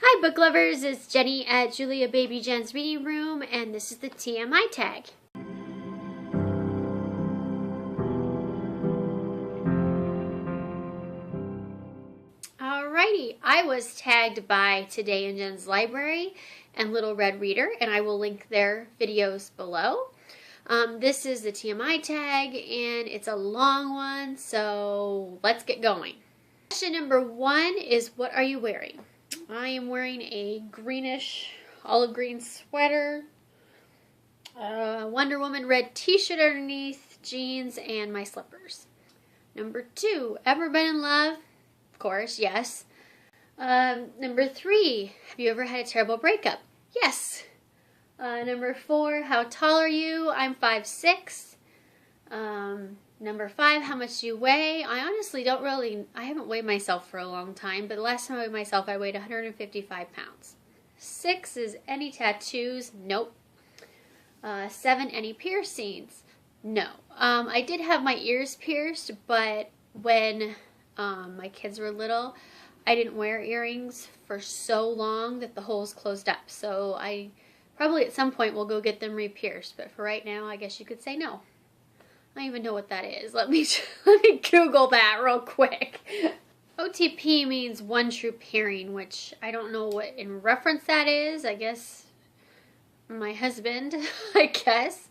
Hi book lovers, it's Jenny at Julia Baby Jen's Reading Room, and this is the TMI Tag. Alrighty, I was tagged by Today in Jen's Library and Little Red Reader, and I will link their videos below. This is the TMI Tag, and it's a long one, so let's get going. Question number 1 is, what are you wearing? I am wearing a greenish, olive green sweater, Wonder Woman red t-shirt underneath, jeans, and my slippers. Number 2, ever been in love? Of course, yes. Number 3, have you ever had a terrible breakup? Yes. Number 4, how tall are you? I'm 5'6". Number 5, how much do you weigh? I honestly I haven't weighed myself for a long time, but the last time I weighed myself, I weighed 155 pounds. 6 is any tattoos? Nope. 7, any piercings? No. I did have my ears pierced, but when my kids were little, I didn't wear earrings for so long that the holes closed up. So I probably at some point will go get them re-pierced, but for right now, I guess you could say no. I don't even know what that is. Let me Google that real quick. OTP means one true pairing, which I don't know what in reference that is. I guess my husband, I guess.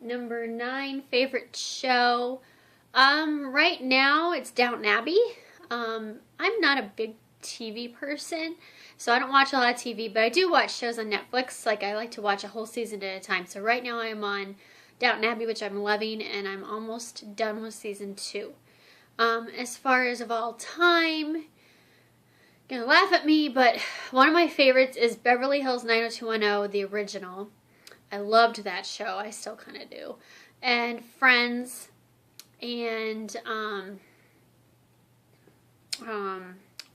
Number 9, favorite show. Right now it's Downton Abbey. I'm not a big TV person, so I don't watch a lot of TV, but I do watch shows on Netflix. Like, I like to watch a whole season at a time. So right now I'm on Downton Abbey, which I'm loving, and I'm almost done with season 2. As far as of all time, you're gonna laugh at me, but one of my favorites is Beverly Hills 90210, the original. I loved that show. I still kind of do. And Friends, and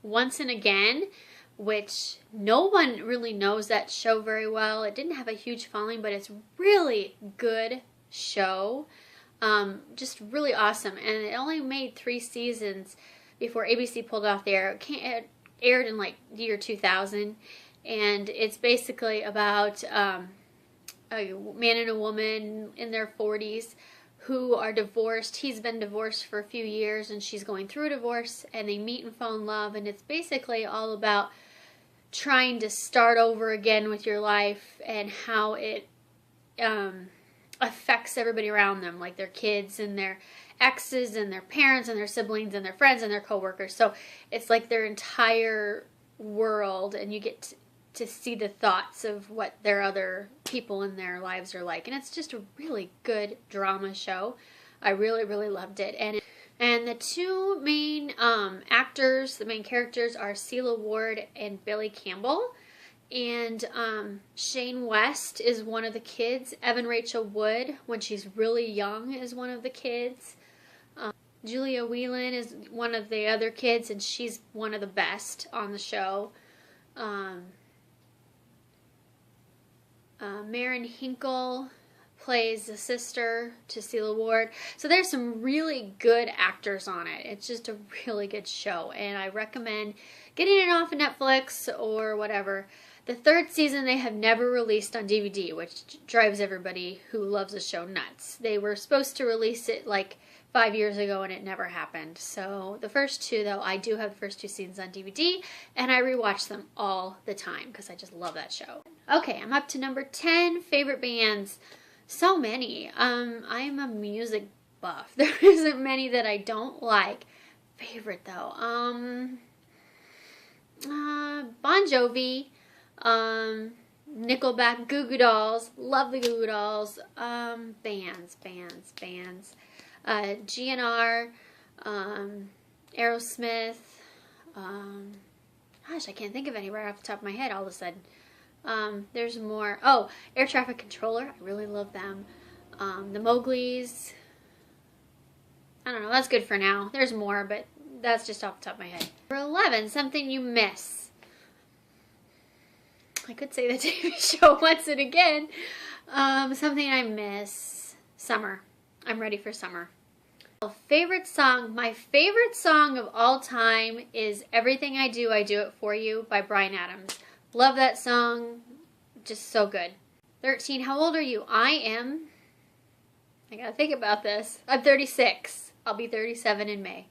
Once and Again, which no one really knows that show very well. It didn't have a huge following, but it's really good show. Just really awesome. And it only made 3 seasons before ABC pulled it off the air. It aired in like the year 2000, and it's basically about a man and a woman in their 40s who are divorced. He's been divorced for a few years, and she's going through a divorce, and they meet and fall in love, and it's basically all about trying to start over again with your life and how it affects everybody around them, like their kids and their exes and their parents and their siblings and their friends and their coworkers. So it's like their entire world, and you get to see the thoughts of what their other people in their lives are like. And it's just a really good drama show. I really, really loved it. And the 2 main actors, the main characters, are Celia Ward and Billy Campbell. And Shane West is one of the kids. Evan Rachel Wood, when she's really young, is one of the kids. Julia Whelan is one of the other kids, and she's one of the best on the show. Maren Hinkle plays the sister to Celia Ward. So there's some really good actors on it. It's just a really good show, and I recommend getting it off of Netflix or whatever. The 3rd season they have never released on DVD, which drives everybody who loves the show nuts. They were supposed to release it like 5 years ago, and it never happened. So the first 2, though, I do have the first 2 seasons on DVD, and I rewatch them all the time because I just love that show. Okay, I'm up to number 10, favorite bands. So many. I'm a music buff. There isn't many that I don't like. Favorite, though. Bon Jovi, Nickelback, Goo Goo Dolls. Love the Goo Goo Dolls. Bands. GNR, Aerosmith. Gosh, I can't think of any right off the top of my head all of a sudden. There's more. Oh, Air Traffic Controller. I really love them. The Mowgli's. I don't know. That's good for now. There's more, but that's just off the top of my head. Number 11, something you miss. I could say the TV show Once and Again. Something I miss. Summer. I'm ready for summer. Favorite song. My favorite song of all time is Everything I Do It For You by Bryan Adams. Love that song. Just so good. 13. How old are you? I gotta think about this. I'm 36. I'll be 37 in May.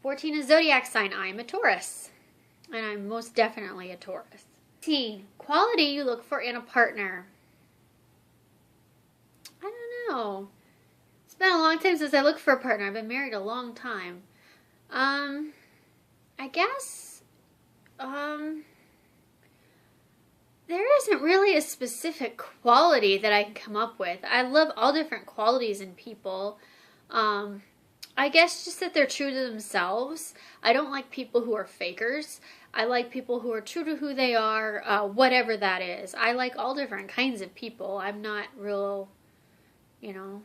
14 is Zodiac sign. I'm a Taurus. And I'm most definitely a Taurus. 15. Quality you look for in a partner. I don't know. It's been a long time since I looked for a partner. I've been married a long time. I guess, there isn't really a specific quality that I can come up with. I love all different qualities in people. I guess just that they're true to themselves. I don't like people who are fakers. I like people who are true to who they are, whatever that is. I like all different kinds of people. I'm not real,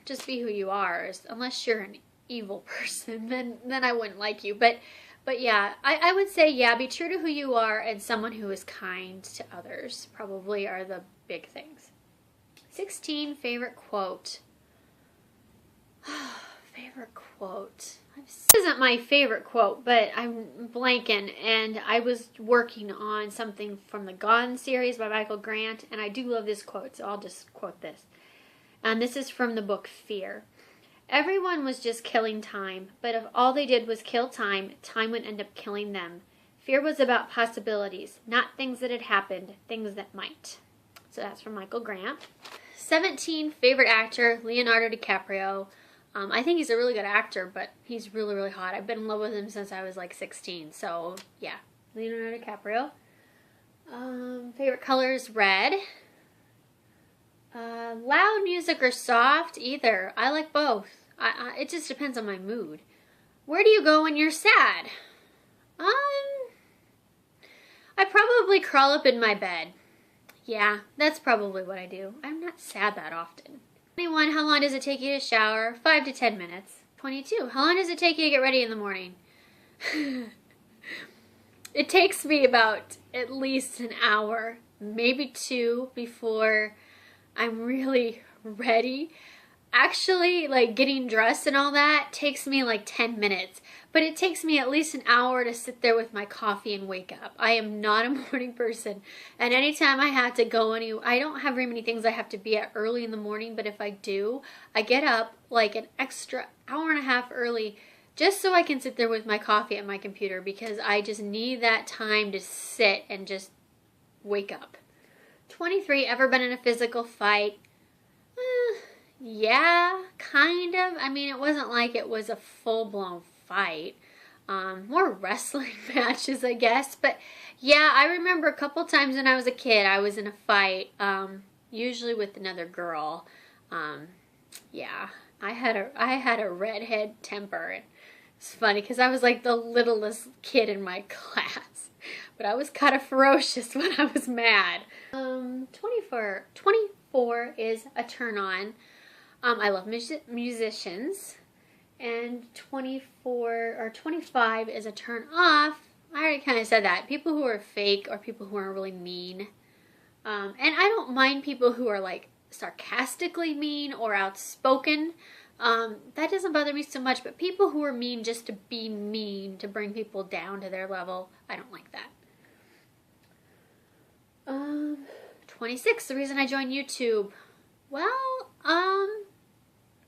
just be who you are. Unless you're an evil person, then I wouldn't like you. But yeah, I would say, yeah, be true to who you are, and someone who is kind to others probably are the big things. 16, favorite quote. Favorite quote. This isn't my favorite quote, but I'm blanking, and I was working on something from the Gone series by Michael Grant, and I do love this quote, so I'll just quote this. And this is from the book Fear. Everyone was just killing time, but if all they did was kill time, time would end up killing them. Fear was about possibilities, not things that had happened, things that might. So that's from Michael Grant. 17, favorite actor, Leonardo DiCaprio. I think he's a really good actor, but he's really, really hot. I've been in love with him since I was like 16, so yeah, Leonardo DiCaprio. Favorite color is red. Loud music or soft? Either. I like both. It just depends on my mood. Where do you go when you're sad? I probably crawl up in my bed. Yeah, that's probably what I do. I'm not sad that often. 21, how long does it take you to shower? 5 to 10 minutes. 22, how long does it take you to get ready in the morning? It takes me about at least an hour, maybe 2 before I'm really ready. Actually, like getting dressed and all that takes me like 10 minutes, but it takes me at least an hour to sit there with my coffee and wake up. I am not a morning person, and anytime I have to go I don't have very many things I have to be at early in the morning, but if I do, I get up like an extra hour and a half early just so I can sit there with my coffee at my computer, because I just need that time to sit and just wake up. 23, ever been in a physical fight? Yeah, kind of. I mean, it wasn't like it was a full-blown fight. More wrestling matches, I guess. But yeah, I remember a couple times when I was a kid, I was in a fight, usually with another girl. Yeah, I had a redhead temper. It's funny because I was like the littlest kid in my class, but I was kind of ferocious when I was mad. 24 is a turn on. I love musicians. And 25 is a turn off. I already kind of said that. People who are fake or people who are really mean. And I don't mind people who are like sarcastically mean or outspoken. That doesn't bother me so much. But people who are mean just to be mean, to bring people down to their level, I don't like that. 26, the reason I joined YouTube. Well,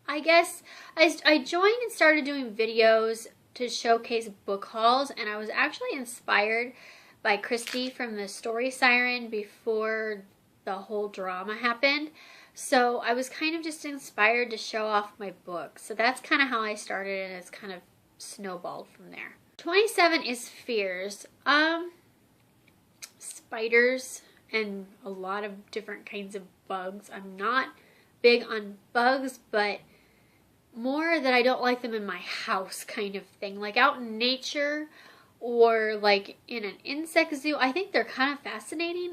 I guess I joined and started doing videos to showcase book hauls, and I was actually inspired by Christy from the Story Siren before the whole drama happened. So I was kind of just inspired to show off my books. So that's kind of how I started, and it's kind of snowballed from there. 27 is fears. Spiders and a lot of different kinds of bugs. I'm not big on bugs, but more that I don't like them in my house kind of thing. Like out in nature or like in an insect zoo, I think they're kind of fascinating.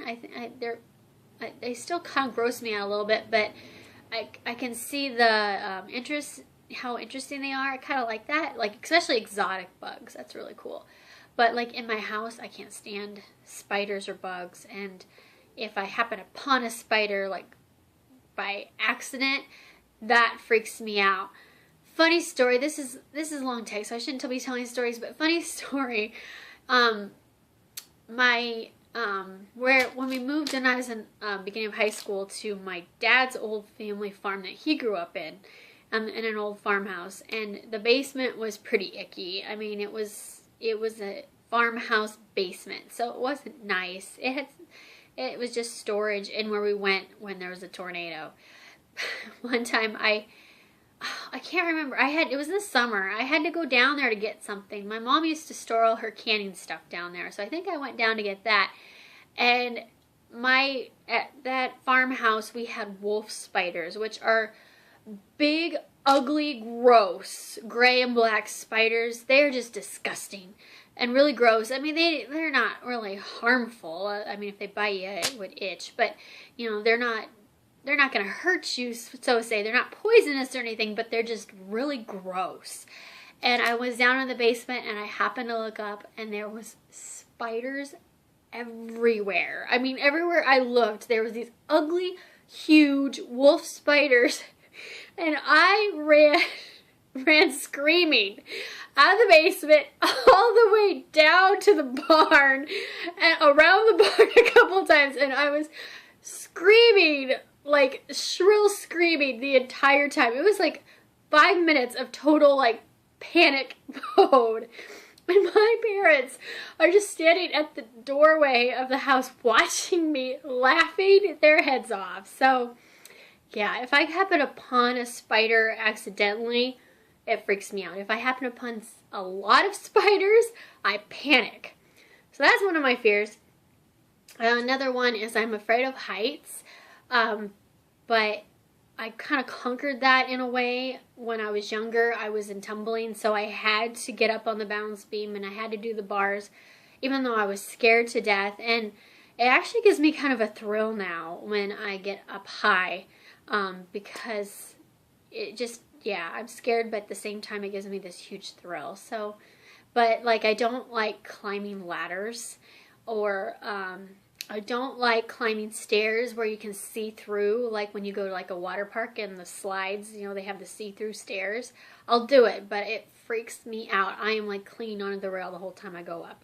They still kind of gross me out a little bit, but I can see the how interesting they are. I kind of like that, like especially exotic bugs. That's really cool. But like in my house, I can't stand spiders or bugs, and if I happen upon a spider like by accident, that freaks me out. Funny story. This is a long text, so I shouldn't be telling stories, but funny story. When we moved when I was in beginning of high school to my dad's old family farm that he grew up in an old farmhouse, and the basement was pretty icky. I mean, it was a farmhouse basement, so it wasn't nice. It was just storage in where we went when there was a tornado. One time I can't remember. It was in the summer. I had to go down there to get something. My mom used to store all her canning stuff down there, so I think I went down to get that. And at that farmhouse, we had wolf spiders, which are big, ugly, gross, gray and black spiders. They're just disgusting and really gross. I mean, they're not really harmful. I mean, if they bite you, it would itch, but you know, they're not going to hurt you, so to say. They're not poisonous or anything, but they're just really gross. And I was down in the basement, and I happened to look up, and there was spiders everywhere. I mean, everywhere I looked, there was these ugly, huge wolf spiders. And I ran screaming out of the basement all the way down to the barn and around the barn a couple times. And I was screaming, like shrill screaming the entire time. It was like 5 minutes of total like panic mode. And my parents are just standing at the doorway of the house watching me, laughing their heads off. So yeah, if I happen upon a spider accidentally, it freaks me out. If I happen upon a lot of spiders, I panic. So that's one of my fears. Another one is I'm afraid of heights, but I kind of conquered that in a way. When I was younger, I was in tumbling, so I had to get up on the balance beam and I had to do the bars, even though I was scared to death. And it actually gives me kind of a thrill now when I get up high, because it just, yeah, I'm scared, but at the same time it gives me this huge thrill. So, but like I don't like climbing ladders, or I don't like climbing stairs where you can see through, like when you go to like a water park and the slides, you know, they have the see-through stairs. I'll do it, but it freaks me out. I am like clinging onto the rail the whole time I go up.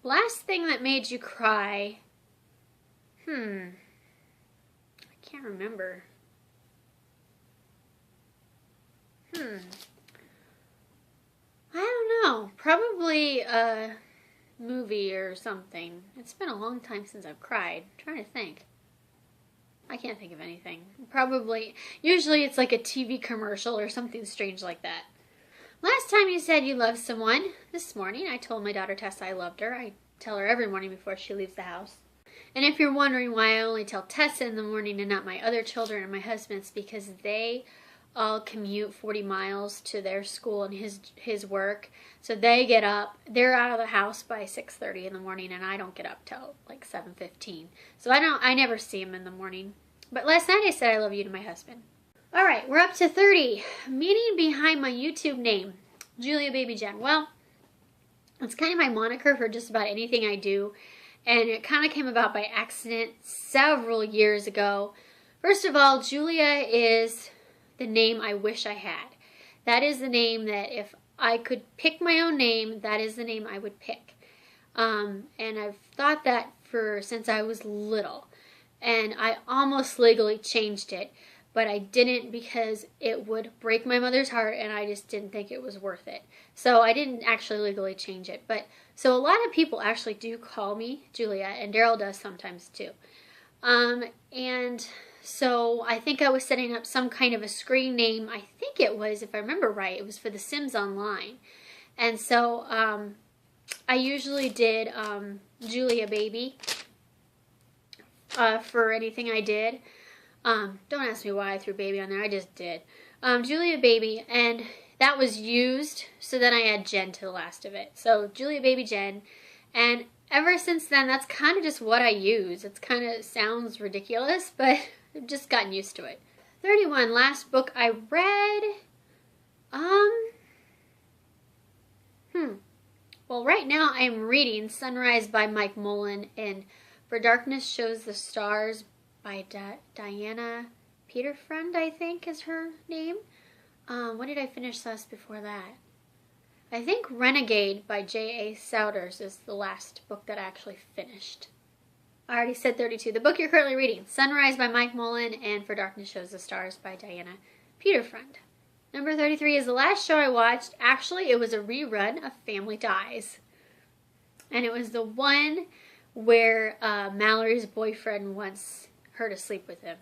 Last thing that made you cry. I can't remember. I don't know. Probably a movie or something. It's been a long time since I've cried. I'm trying to think. I can't think of anything. Probably, usually it's like a TV commercial or something strange like that. Last time you said you loved someone. This morning I told my daughter Tessa I loved her. I tell her every morning before she leaves the house. And if you're wondering why I only tell Tessa in the morning and not my other children and my husband's, because they all commute 40 miles to their school and his work. So they get up, they're out of the house by 6:30 in the morning, and I don't get up till like 7:15. So I never see him in the morning. But last night I said I love you to my husband. All right, we're up to 30. Meaning behind my YouTube name, Julia Baby Jen. Well, it's kind of my moniker for just about anything I do. And it kind of came about by accident several years ago. First of all, Julia is the name I wish I had. That is the name that if I could pick my own name, that is the name I would pick. And I've thought that since I was little. And I almost legally changed it, but I didn't because it would break my mother's heart and I just didn't think it was worth it. So I didn't actually legally change it. So a lot of people actually do call me Julia, and Daryl does sometimes too. And so I think I was setting up some kind of a screen name. I think it was, if I remember right, it was for The Sims Online. And so I usually did Julia Baby for anything I did. Don't ask me why I threw baby on there. I just did. Julia Baby, and that was used, so then I add Jen to the last of it. So Julia Baby Jen, and ever since then, that's kind of just what I use. It kind of sounds ridiculous, but I've just gotten used to it. 31, last book I read. Well, right now I'm reading Sunrise by Mike Mullen and For Darkness Shows the Stars by Diana Peterfriend, I think is her name. What did I finish last before that? I think Renegade by J.A. Souders is the last book that I actually finished. I already said 32. The book you're currently reading, Sunrise by Mike Mullen and For Darkness Shows the Stars by Diana Peterfriend. Number 33 is the last show I watched. Actually, it was a rerun of Family Ties. And it was the one where Mallory's boyfriend wants her to sleep with him.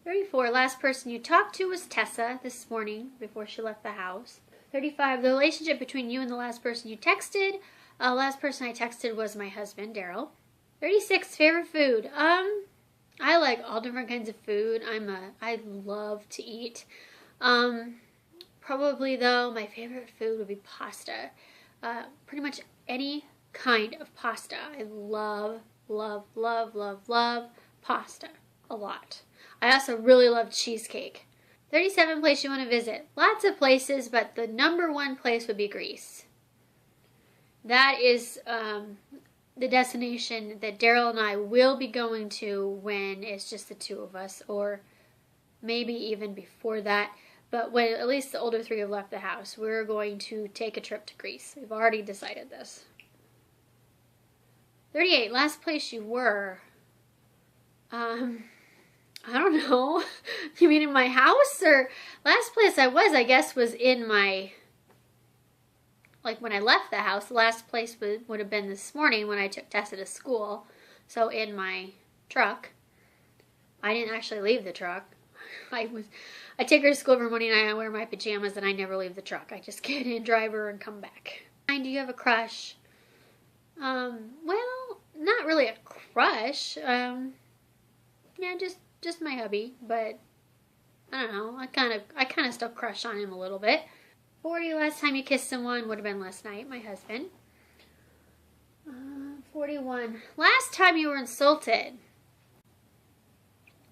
34, last person you talked to was Tessa this morning before she left the house. 35, the relationship between you and the last person you texted. Last person I texted was my husband, Daryl. 36, favorite food. I like all different kinds of food. I love to eat. Probably though, my favorite food would be pasta. Pretty much any kind of pasta. I love pasta a lot. I also really love cheesecake. 37, place you want to visit. Lots of places, but the number one place would be Greece. That is the destination that Daryl and I will be going to when it's just the two of us, or maybe even before that. But when at least the older three have left the house, we're going to take a trip to Greece. We've already decided this. 38, last place you were. I don't know. You mean in my house? Or last place I was, I guess, was in my, like when I left the house. The last place would have been this morning when I took Tessa to school. So in my truck. I didn't actually leave the truck. I take her to school every morning and I wear my pajamas and I never leave the truck. I just get in, drive her, and come back. Do you have a crush? Well, not really a crush. Yeah, just my hubby, but I don't know. I kind of still crush on him a little bit. 40, last time you kissed someone would have been last night, my husband. 41, last time you were insulted.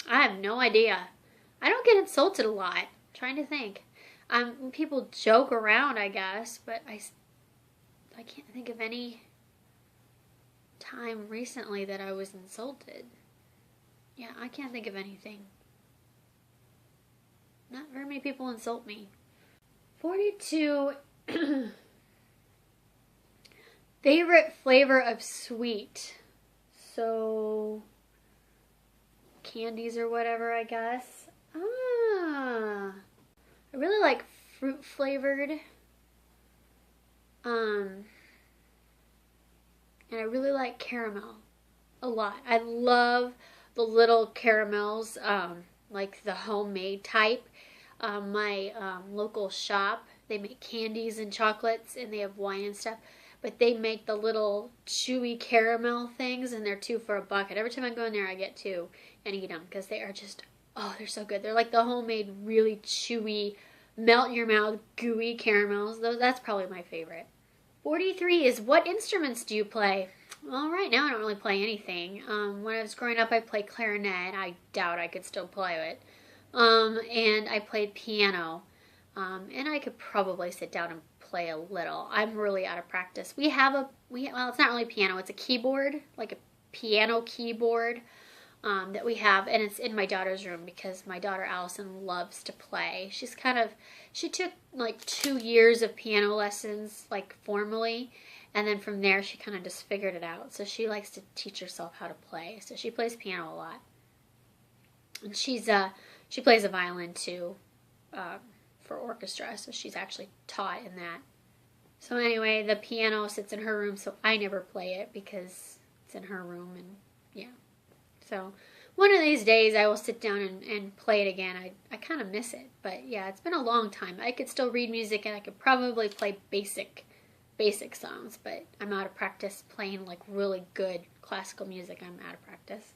I have no idea. I don't get insulted a lot. I'm trying to think. People joke around, I guess, but I can't think of any time recently that I was insulted. Yeah, I can't think of anything. Not very many people insult me. 42, favorite flavor of sweet. So, candies or whatever, I guess. I really like fruit flavored. And I really like caramel a lot. I love the little caramels, like the homemade type. My local shop, they make candies and chocolates, and they have wine and stuff. But they make the little chewy caramel things, and they're $2 for $1. And every time I go in there, I get 2 and eat them because they are just, oh, they're so good. They're like the homemade, really chewy, melt in your mouth, gooey caramels. That's probably my favorite. 43 is, what instruments do you play? Well, right now I don't really play anything. When I was growing up, I played clarinet. I doubt I could still play it. And I played piano. And I could probably sit down and play a little. I'm really out of practice. Well, it's not really piano. It's a keyboard, like a piano keyboard that we have. And it's in my daughter's room because my daughter Allison loves to play. She took like 2 years of piano lessons, like formally. And then from there, she kind of just figured it out. So she likes to teach herself how to play. So she plays piano a lot. And she plays a violin too, for orchestra. So she's actually taught in that. So anyway, the piano sits in her room, so I never play it because it's in her room. And yeah. So one of these days, I will sit down and play it again. I kind of miss it. But yeah, it's been a long time. I could still read music, and I could probably play basic songs, but I'm out of practice playing like really good classical music. I'm out of practice.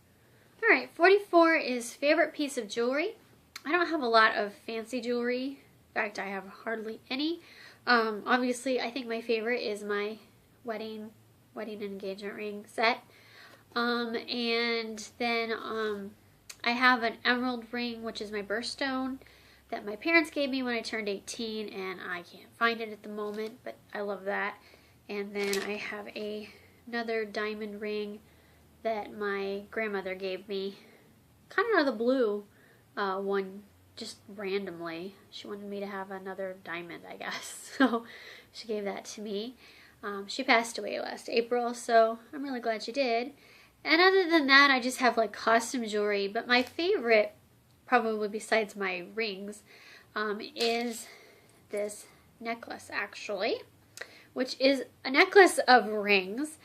Alright, 44 is favorite piece of jewelry. I don't have a lot of fancy jewelry. In fact, I have hardly any. Obviously, I think my favorite is my wedding and engagement ring set. And then I have an emerald ring, which is my birthstone, that my parents gave me when I turned 18, and I can't find it at the moment, but I love that. And then I have another diamond ring that my grandmother gave me, kind of out of the blue, one just randomly. She wanted me to have another diamond, I guess. So she gave that to me. She passed away last April, so I'm really glad she did. And other than that, I just have like costume jewelry. But my favorite, probably besides my rings, is this necklace actually, which is a necklace of rings.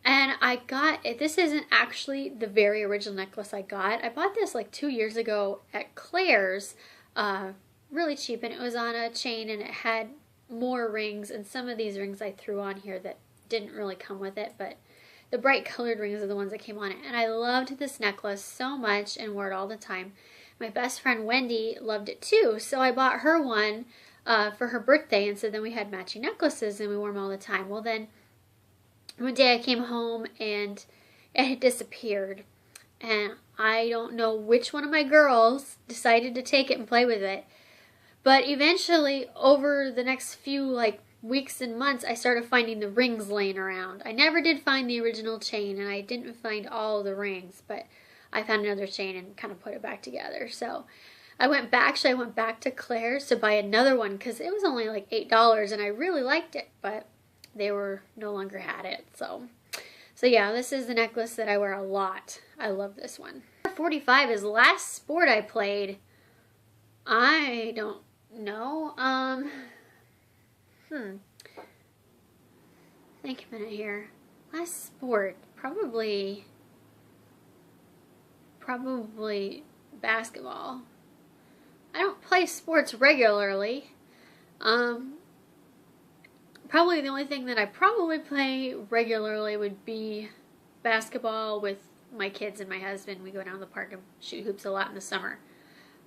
And I got it. This isn't actually the very original necklace I got. I bought this like 2 years ago at Claire's, really cheap, and it was on a chain, and it had more rings, and some of these rings I threw on here that didn't really come with it, but the bright colored rings are the ones that came on it. And I loved this necklace so much and wore it all the time. My best friend Wendy loved it too, so I bought her one for her birthday, and so then we had matching necklaces and we wore them all the time. Well, then one day I came home and it had disappeared, and I don't know which one of my girls decided to take it and play with it. But eventually, over the next few like weeks and months, I started finding the rings laying around. I never did find the original chain, and I didn't find all the rings, but I found another chain and kind of put it back together. So I went back to Claire's to buy another one because it was only like $8, and I really liked it, but they were no longer had it. So yeah, this is the necklace that I wear a lot. I love this one. 45 is last sport I played. I don't know. Think a minute here. Last sport, probably basketball. I don't play sports regularly. Probably the only thing that I probably play regularly would be basketball with my kids and my husband. We go down to the park and shoot hoops a lot in the summer.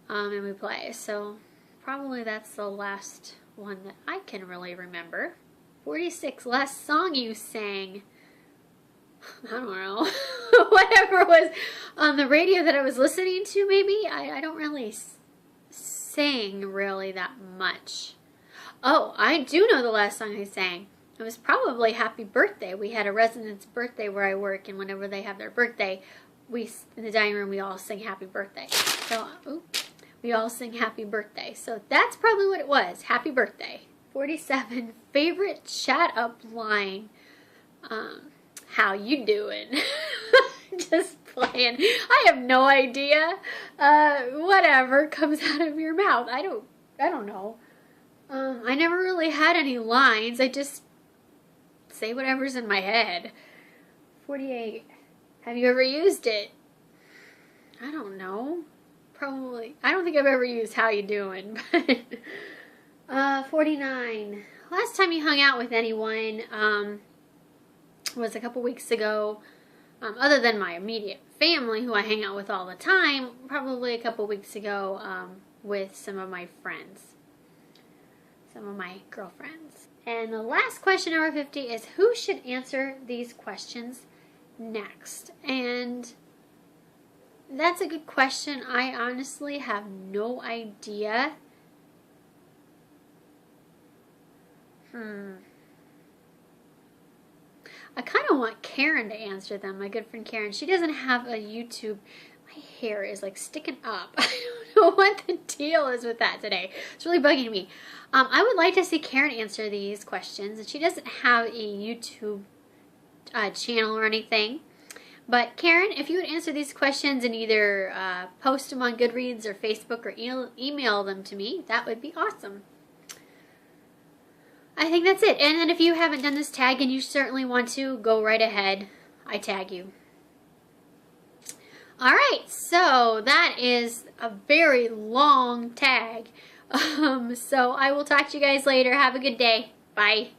And we play. So probably that's the last one that I can really remember. 46, last song you sang. I don't know. Whatever was on the radio that I was listening to, maybe. I don't really sing really that much. Oh, I do know the last song I sang. It was probably Happy Birthday. We had a resident's birthday where I work, and whenever they have their birthday, in the dining room, we all sing Happy Birthday. So, we all sing Happy Birthday. So that's probably what it was. Happy Birthday. 47, favorite chat up line. How you doing? Just playing. I have no idea. Whatever comes out of your mouth. I don't know. I never really had any lines. I just say whatever's in my head. 48. Have you ever used it? I don't know. Probably. I don't think I've ever used how you doing. But 49. Last time you hung out with anyone was a couple weeks ago. Other than my immediate family, who I hang out with all the time, probably a couple weeks ago with some of my friends. Some of my girlfriends. And the last question, number 50, is who should answer these questions next? And that's a good question. I honestly have no idea. I kind of want Karen to answer them, my good friend Karen. She doesn't have a YouTube. My hair is like sticking up. I don't know what the deal is with that today. It's really bugging me. I would like to see Karen answer these questions. And she doesn't have a YouTube channel or anything. But Karen, if you would answer these questions and either post them on Goodreads or Facebook or email them to me, that would be awesome. I think that's it. And then if you haven't done this tag and you certainly want to, go right ahead. I tag you. Alright, so that is a very long tag. So I will talk to you guys later. Have a good day. Bye.